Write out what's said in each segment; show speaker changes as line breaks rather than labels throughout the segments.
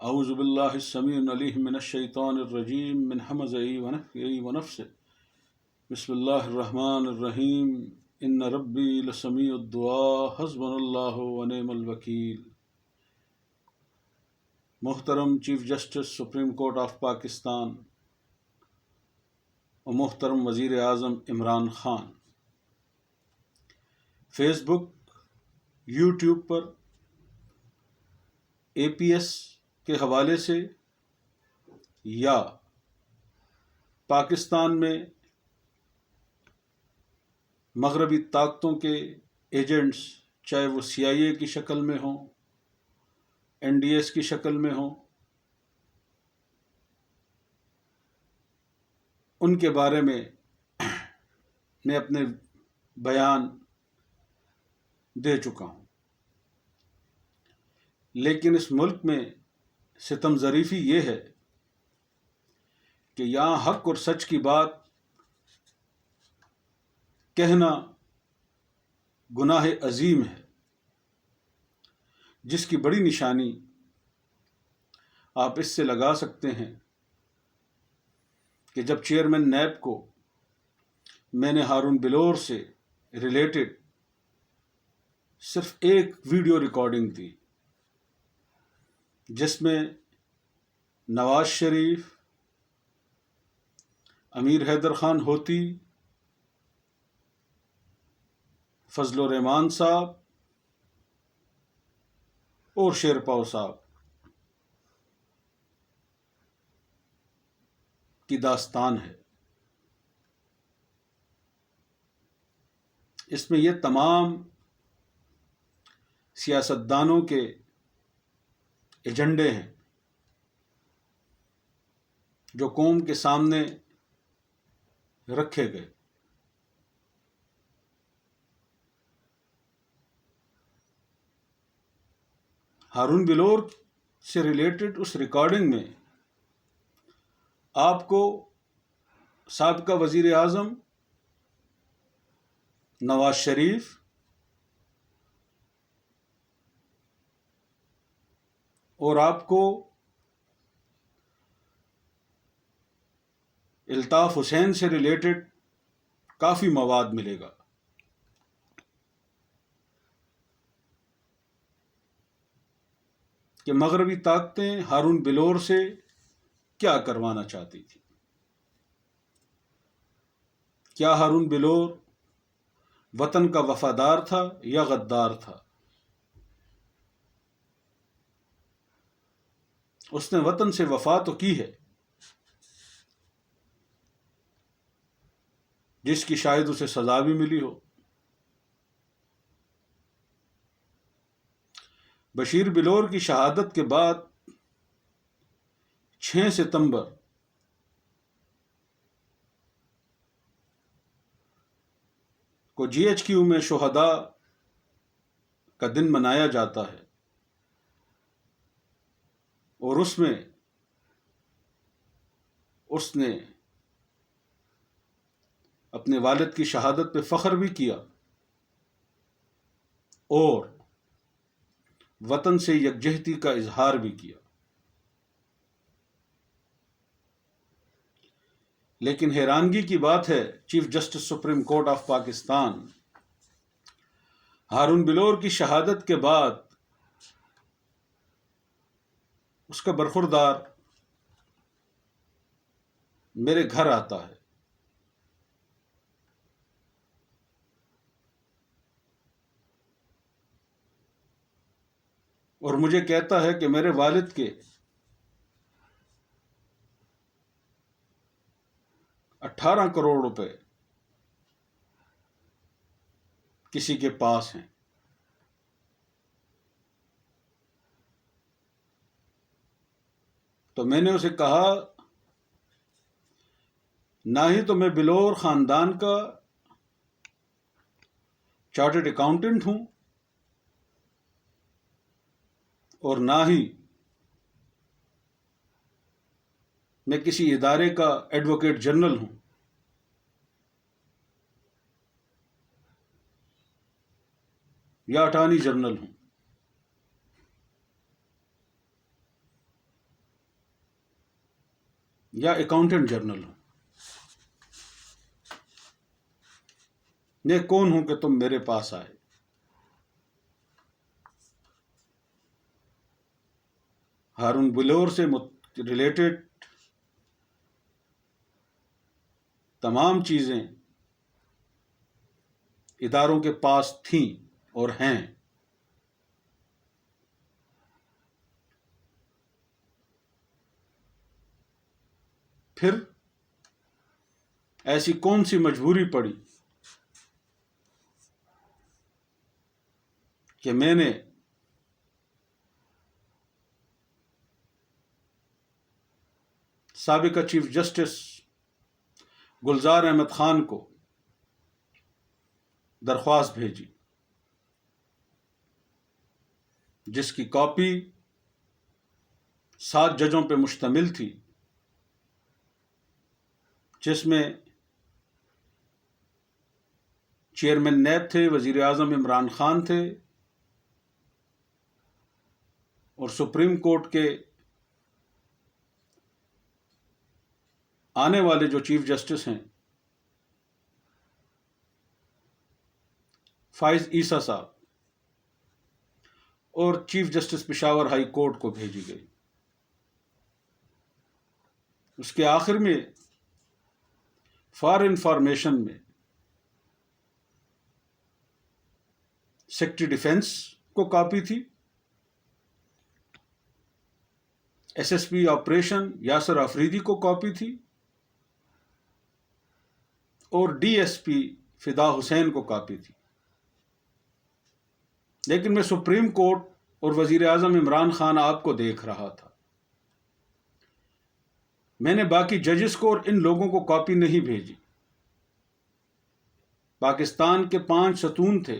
اعوذ باللہ السمیع العلیم من الشیطان الرجیم من حمزہ ونفخہ ونفثہ بسم اللہ الرحمن الرحیم ان ربی لسمیع الدعاء حسبنا اللہ ونعم الوکیل۔ محترم chief justice supreme court of Pakistan اور محترم وزیر اعظم عمران خان، فیس بک، یوٹیوب پر اے پی ایس کے حوالے سے یا پاکستان میں مغربی طاقتوں کے ایجنٹس، چاہے وہ سی آئی اے کی شکل میں ہوں، این ڈی ایس کی شکل میں ہوں، ان کے بارے میں میں اپنے بیان دے چکا ہوں، لیکن اس ملک میں ستم ظریفی یہ ہے کہ یہاں حق اور سچ کی بات کہنا گناہ عظیم ہے، جس کی بڑی نشانی آپ اس سے لگا سکتے ہیں کہ جب چیئرمین نیب کو میں نے ہارون بلور سے ریلیٹڈ صرف ایک ویڈیو ریکارڈنگ دی، جس میں نواز شریف، امیر حیدر خان ہوتی، فضل الرحمان صاحب اور شیرپاؤ صاحب کی داستان ہے، اس میں یہ تمام سیاستدانوں کے ایجنڈے ہیں جو قوم کے سامنے رکھے گئے۔ ہارون بلور سے ریلیٹڈ اس ریکارڈنگ میں آپ کو سابقہ وزیر اعظم نواز شریف اور آپ کو الطاف حسین سے ریلیٹڈ کافی مواد ملے گا کہ مغربی طاقتیں ہارون بلور سے کیا کروانا چاہتی تھی۔ کیا ہارون بلور وطن کا وفادار تھا یا غدار تھا؟ اس نے وطن سے وفا تو کی ہے، جس کی شاید اسے سزا بھی ملی ہو۔ بشیر بلور کی شہادت کے بعد 6 ستمبر کو جی ایچ کیو میں شہداء کا دن منایا جاتا ہے، اور اس میں اس نے اپنے والد کی شہادت پہ فخر بھی کیا اور وطن سے یکجہتی کا اظہار بھی کیا۔ لیکن حیرانگی کی بات ہے، chief justice supreme court of Pakistan Haroon Bilour کی شہادت کے بعد اس کا برخوردار میرے گھر آتا ہے اور مجھے کہتا ہے کہ میرے والد کے 18 کروڑ روپے کسی کے پاس ہیں۔ تو میں نے اسے کہا، نہ ہی تو میں بلور خاندان کا چارٹرڈ اکاؤنٹنٹ ہوں اور نہ ہی میں کسی ادارے کا ایڈوکیٹ جنرل ہوں، یا اٹارنی جنرل ہوں۔ یا اکاؤنٹنٹ جنرل ہوں، میں کون ہوں کہ تم میرے پاس آئے؟ ہارون بلور سے ریلیٹڈ تمام چیزیں اداروں کے پاس تھیں اور ہیں۔ پھر ایسی کون سی مجبوری پڑی کہ میں نے سابقہ چیف جسٹس گلزار احمد خان کو درخواست بھیجی، جس کی کاپی 7 ججوں پہ مشتمل تھی، جس میں چیئرمین نیب تھے، وزیر اعظم عمران خان تھے، اور سپریم کورٹ کے آنے والے جو چیف جسٹس ہیں فائز عیسیٰ صاحب، اور chief justice Peshawar high court کو بھیجی گئی۔ اس کے آخر میں فار انفارمیشن میں سیکرٹری ڈیفنس کو کاپی تھی، S S P operation Yasir Afridi کو کاپی تھی، اور ڈی ایس پی فدا حسین کو کاپی تھی۔ لیکن میں سپریم کورٹ اور وزیر اعظم عمران خان آپ کو دیکھ رہا تھا۔ میں نے باقی ججز کو اور ان لوگوں کو کاپی نہیں بھیجی۔ پاکستان کے 5 ستون تھے،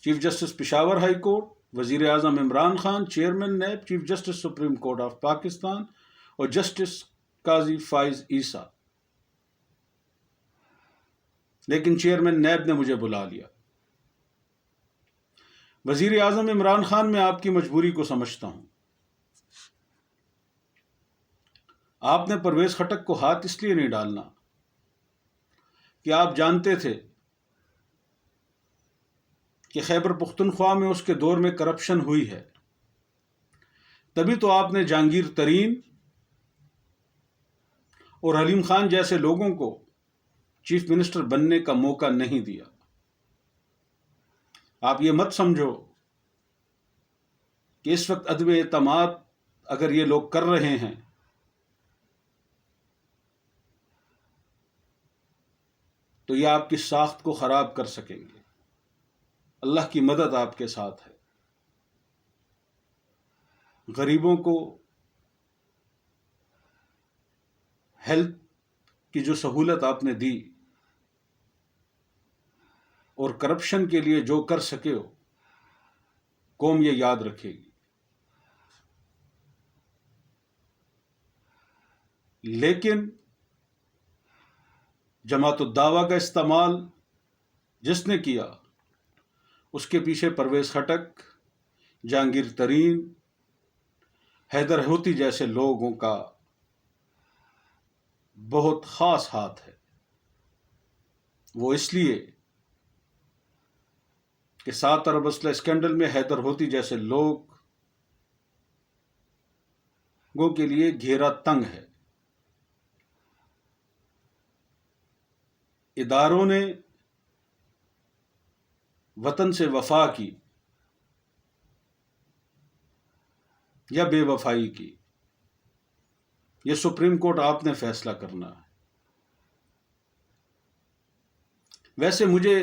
chief justice Peshawar high court, وزیر اعظم Imran Khan, chairman NAB, chief justice supreme court of Pakistan, اور جسٹس قاضی فائز عیسیٰ۔ لیکن چیئرمین نیب نے مجھے بلا لیا۔ وزیر اعظم عمران خان، میں آپ کی مجبوری کو سمجھتا ہوں۔ آپ نے پرویز خٹک کو ہاتھ اس لیے نہیں ڈالنا کہ آپ جانتے تھے کہ خیبر پختونخوا میں اس کے دور میں کرپشن ہوئی ہے، تبھی تو آپ نے جہانگیر ترین اور حلیم خان جیسے لوگوں کو چیف منسٹر بننے کا موقع نہیں دیا۔ آپ یہ مت سمجھو کہ اس وقت عدم اعتماد اگر یہ لوگ کر رہے ہیں تو یہ آپ کی ساخت کو خراب کر سکیں گے۔ اللہ کی مدد آپ کے ساتھ ہے۔ غریبوں کو ہیلتھ کی جو سہولت آپ نے دی اور کرپشن کے لیے جو کر سکے ہو، قوم یہ یاد رکھے گی۔ لیکن جماعت الدعویٰ کا استعمال جس نے کیا، اس کے پیچھے پرویز خٹک، جہانگیر ترین، حیدر ہوتی جیسے لوگوں کا بہت خاص ہاتھ ہے۔ وہ اس لیے کہ 7 ارب اسلحہ اسکینڈل میں حیدر ہوتی جیسے لوگوں کے لیے گھیرا تنگ ہے۔ اداروں نے وطن سے وفا کی یا بے وفائی کی، یہ سپریم کورٹ آپ نے فیصلہ کرنا ہے۔ ویسے مجھے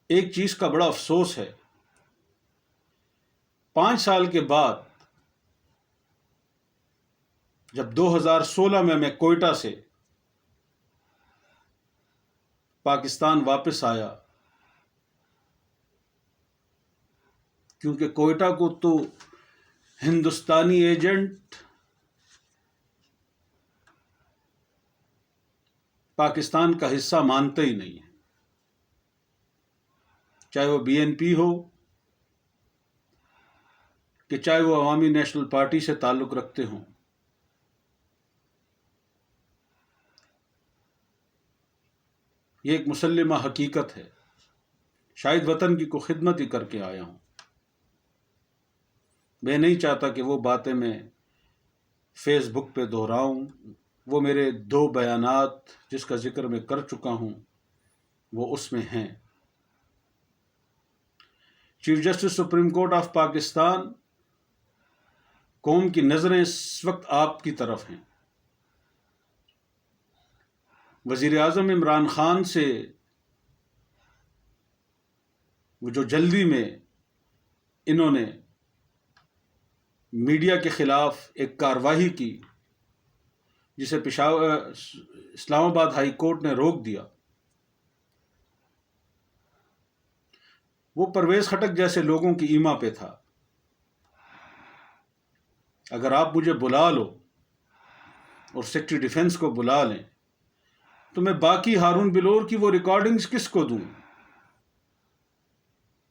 ایک چیز کا بڑا افسوس ہے، 5 سال کے بعد جب 2016 میں کوئٹہ سے پاکستان واپس آیا، کیونکہ کوئٹہ کو تو ہندوستانی ایجنٹ پاکستان کا حصہ مانتے ہی نہیں ہے، چاہے وہ بی این پی ہو کہ چاہے وہ عوامی نیشنل پارٹی سے تعلق رکھتے ہوں۔ یہ ایک مسلمہ حقیقت ہے. شاید وطن کی کوئی خدمت ہی کر کے آیا ہوں. میں نہیں چاہتا کہ وہ باتیں میں فیس بک پہ دہراؤں. وہ میرے 2 بیانات جس کا ذکر میں کر چکا ہوں وہ اس میں ہیں. Chief justice supreme court of Pakistan, قوم کی نظریں اس وقت آپ کی طرف ہیں. وزیر اعظم عمران خان سے وہ جو جلدی میں انہوں نے میڈیا کے خلاف ایک کارروائی کی جسے اسلام آباد ہائی کورٹ نے روک دیا، وہ پرویز خٹک جیسے لوگوں کی ایما پہ تھا. اگر آپ مجھے بلا لو اور سیکرٹری ڈیفنس کو بلا لیں تو میں باقی ہارون بلور کی وہ ریکارڈنگز کس کو دوں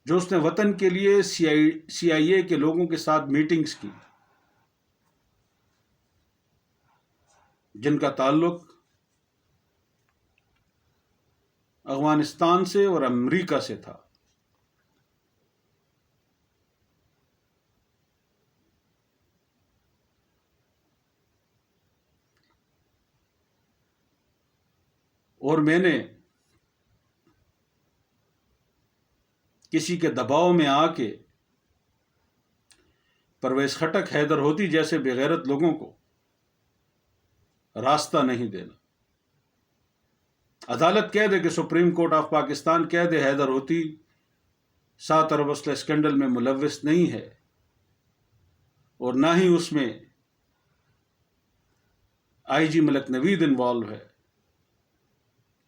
جو اس نے وطن کے لیے سی آئی اے کے لوگوں کے ساتھ میٹنگز کی، جن کا تعلق افغانستان سے اور امریکہ سے تھا. اور میں نے کسی کے دباؤ میں آ کے پرویز خٹک، حیدر ہوتی جیسے بغیرت لوگوں کو راستہ نہیں دینا. عدالت کہہ دے کہ سپریم کورٹ آف پاکستان کہہ دے حیدر ہوتی 7 ارب اسلحہ اسکینڈل میں ملوث نہیں ہے اور نہ ہی اس میں آئی جی ملک نوید انوالو ہے،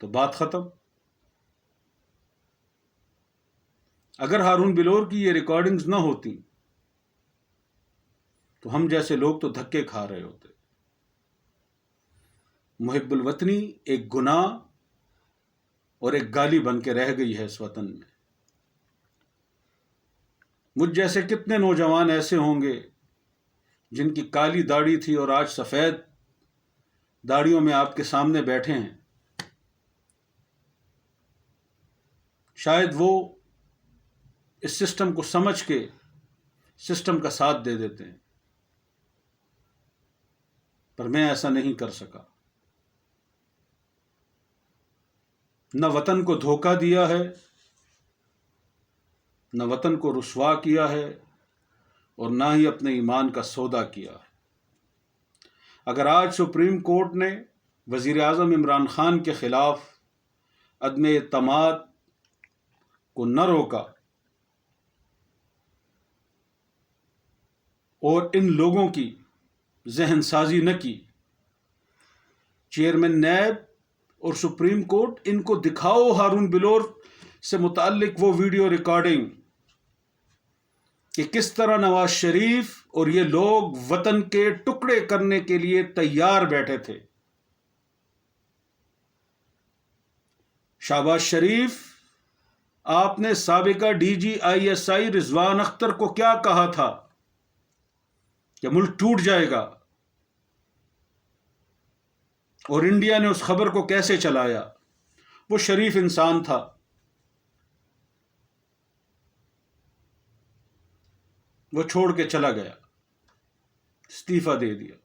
تو بات ختم. اگر ہارون بلور کی یہ ریکارڈنگز نہ ہوتی تو ہم جیسے لوگ تو دھکے کھا رہے ہوتے. محب الوطنی ایک گناہ اور ایک گالی بن کے رہ گئی ہے اس وطن میں. مجھ جیسے کتنے نوجوان ایسے ہوں گے جن کی کالی داڑھی تھی اور آج سفید داڑھیوں میں آپ کے سامنے بیٹھے ہیں. شاید وہ اس سسٹم کو سمجھ کے سسٹم کا ساتھ دے دیتے ہیں، پر میں ایسا نہیں کر سکا. نہ وطن کو دھوکہ دیا ہے، نہ وطن کو رسوا کیا ہے، اور نہ ہی اپنے ایمان کا سودا کیا ہے. اگر آج سپریم کورٹ نے وزیر اعظم عمران خان کے خلاف عدم اعتماد کو نہ روکا اور ان لوگوں کی ذہن سازی نہ کی، چیئرمین نیب اور سپریم کورٹ ان کو دکھاؤ ہارون بلور سے متعلق وہ ویڈیو ریکارڈنگ کہ کس طرح نواز شریف اور یہ لوگ وطن کے ٹکڑے کرنے کے لیے تیار بیٹھے تھے. شہباز شریف، آپ نے سابقہ D G I S I Rizwan Akhtar کو کیا کہا تھا کہ ملک ٹوٹ جائے گا، اور انڈیا نے اس خبر کو کیسے چلایا. وہ شریف انسان تھا، وہ چھوڑ کے چلا گیا، استعفیٰ دے دیا،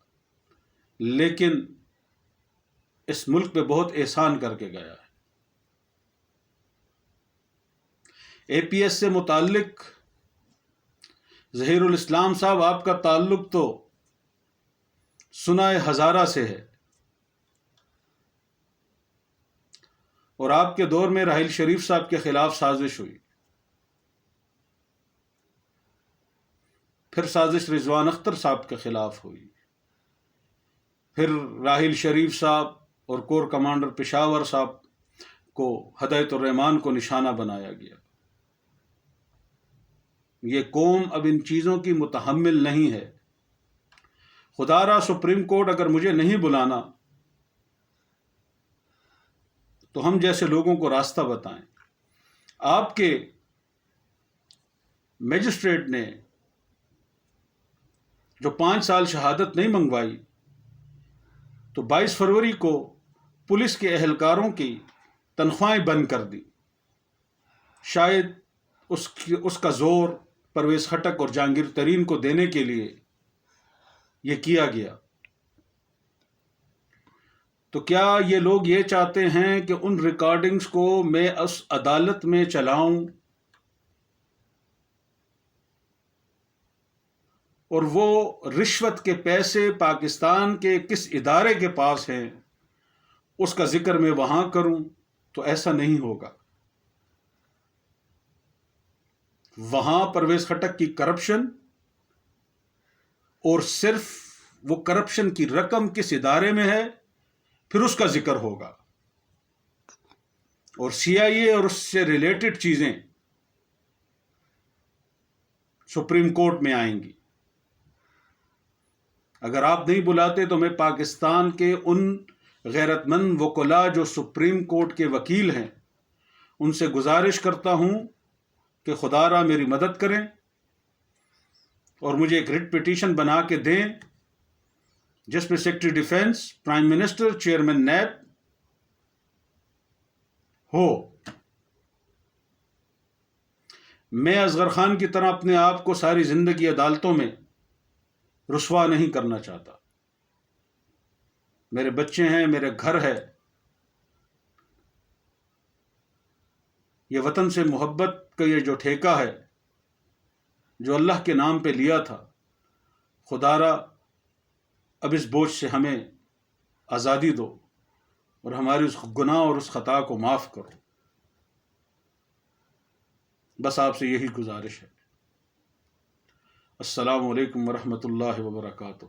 لیکن اس ملک پہ بہت احسان کر کے گیا ہے. اے پی ایس سے متعلق ظہیر الاسلام صاحب، آپ کا تعلق تو سنائے ہزارہ سے ہے، اور آپ کے دور میں راحیل شریف صاحب کے خلاف سازش ہوئی، پھر سازش رضوان اختر صاحب کے خلاف ہوئی، پھر راحیل شریف صاحب اور کور کمانڈر پشاور صاحب کو ہدایت الرحمان کو نشانہ بنایا گیا. یہ قوم اب ان چیزوں کی متحمل نہیں ہے. خدا را سپریم کورٹ اگر مجھے نہیں بلانا تو ہم جیسے لوگوں کو راستہ بتائیں. آپ کے میجسٹریٹ نے جو 5 سال شہادت نہیں منگوائی، تو 22 فروری کو پولیس کے اہلکاروں کی تنخواہیں بند کر دی. شاید اس کا زور پرویز خٹک اور جہانگیر ترین کو دینے کے لیے یہ کیا گیا. تو کیا یہ لوگ یہ چاہتے ہیں کہ ان ریکارڈنگز کو میں اس عدالت میں چلاؤں اور وہ رشوت کے پیسے پاکستان کے کس ادارے کے پاس ہیں اس کا ذکر میں وہاں کروں؟ تو ایسا نہیں ہوگا. وہاں پرویز خٹک کی کرپشن اور صرف وہ کرپشن کی رقم کس ادارے میں ہے پھر اس کا ذکر ہوگا، اور سی آئی اے اور اس سے ریلیٹڈ چیزیں سپریم کورٹ میں آئیں گی. اگر آپ نہیں بلاتے تو میں پاکستان کے ان غیرت مند وکلاء جو سپریم کورٹ کے وکیل ہیں ان سے گزارش کرتا ہوں کہ خدا را میری مدد کریں اور مجھے ایک ریٹ پٹیشن بنا کے دیں جس میں secretary defence, prime minister, chairman NAB ہو. میں اصغر خان کی طرح اپنے آپ کو ساری زندگی عدالتوں میں رسوا نہیں کرنا چاہتا. میرے بچے ہیں، میرے گھر ہے. یہ وطن سے محبت کا یہ جو ٹھیکہ ہے جو اللہ کے نام پہ لیا تھا، خدا را اب اس بوجھ سے ہمیں آزادی دو اور ہماری اس گناہ اور اس خطا کو معاف کرو. بس آپ سے یہی گزارش ہے. السلام علیکم ورحمۃ اللہ وبرکاتہ.